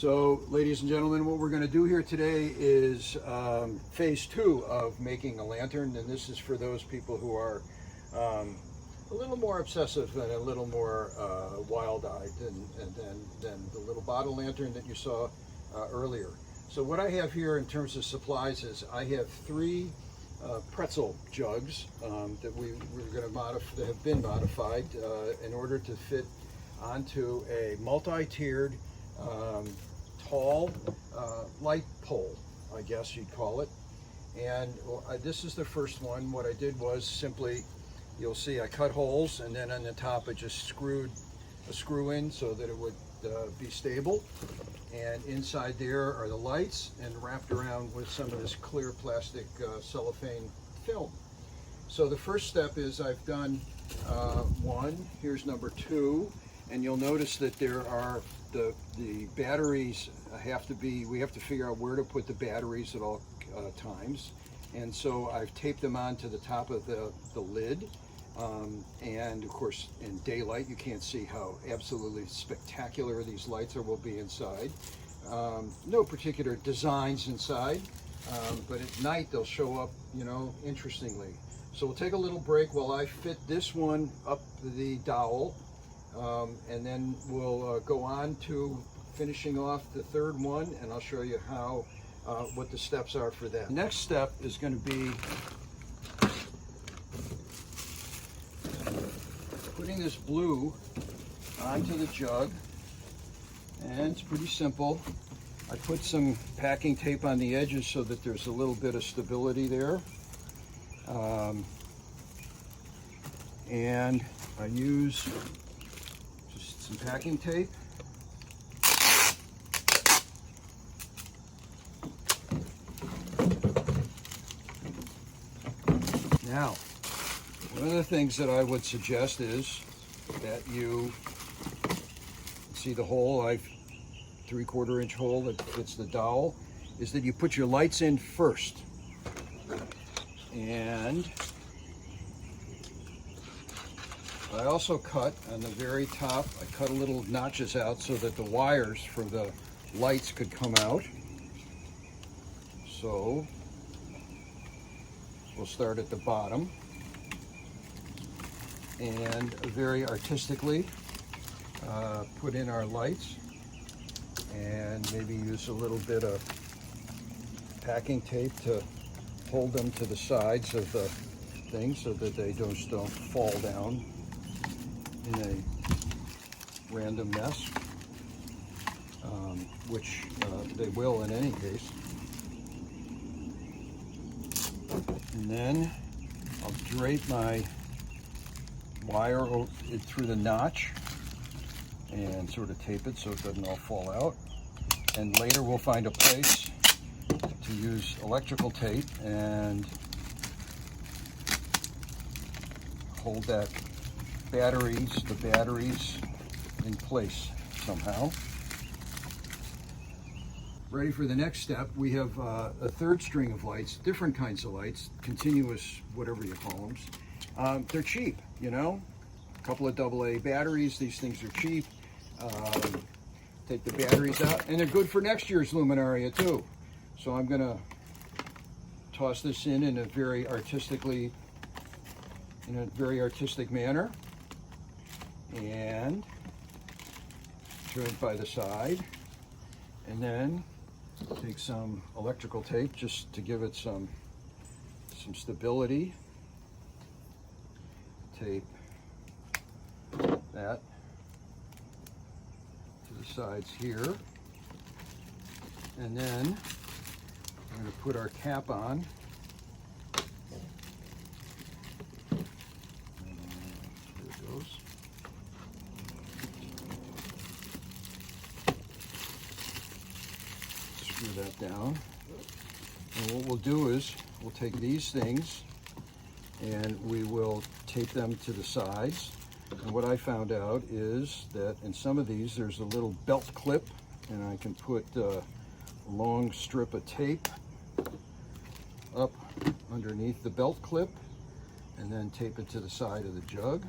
So, ladies and gentlemen, what we're going to do here today is phase 2 of making a lantern, and this is for those people who are a little more obsessive and a little more wild-eyed than the little bottle lantern that you saw earlier. So what I have here in terms of supplies is I have 3 pretzel jugs that we're going to modify, that have been modified in order to fit onto a multi-tiered tall light pole, I guess you'd call it. And this is the first one. What I did was simply, you'll see I cut holes, and then on the top I just screwed a screw in so that it would be stable. And inside there are the lights, and wrapped around with some of this clear plastic cellophane film. So the first step is I've done one, here's number 2, and you'll notice that there are the batteries we have to figure out where to put the batteries at all times. And so I've taped them onto the top of the lid. And of course, in daylight, you can't see how absolutely spectacular these lights will be inside. No particular designs inside, but at night they'll show up, you know, interestingly. So we'll take a little break while I fit this one up the dowel, and then we'll go on to finishing off the third one, and I'll show you how what the steps are for that. The next step is going to be putting this blue onto the jug, and it's pretty simple. I put some packing tape on the edges so that there's a little bit of stability there, and I use just some packing tape. Now, one of the things that I would suggest is that you see the hole, I've 3/4 inch hole that fits the dowel, is that you put your lights in first. And I also cut on the very top, I cut a little notches out so that the wires for the lights could come out. So we'll start at the bottom, and very artistically put in our lights, and maybe use a little bit of packing tape to hold them to the sides of the thing so that they just don't fall down in a random mess, which they will in any case. And then I'll drape my wire through the notch and sort of tape it so it doesn't all fall out. And later we'll find a place to use electrical tape and hold the batteries in place somehow. Ready for the next step. We have a third string of lights, different kinds of lights, continuous, whatever you call them. They're cheap, you know, a couple of AA batteries. These things are cheap. Take the batteries out, and they're good for next year's Luminaria too. So I'm gonna toss this in a very artistic manner, and turn it by the side, and then take some electrical tape just to give it some stability. Tape that to the sides here, and then we're going to put our cap on. And there it goes. Screw that down. And what we'll do is we'll take these things and we will tape them to the sides. And what I found out is that in some of these there's a little belt clip, and I can put a long strip of tape up underneath the belt clip and then tape it to the side of the jug.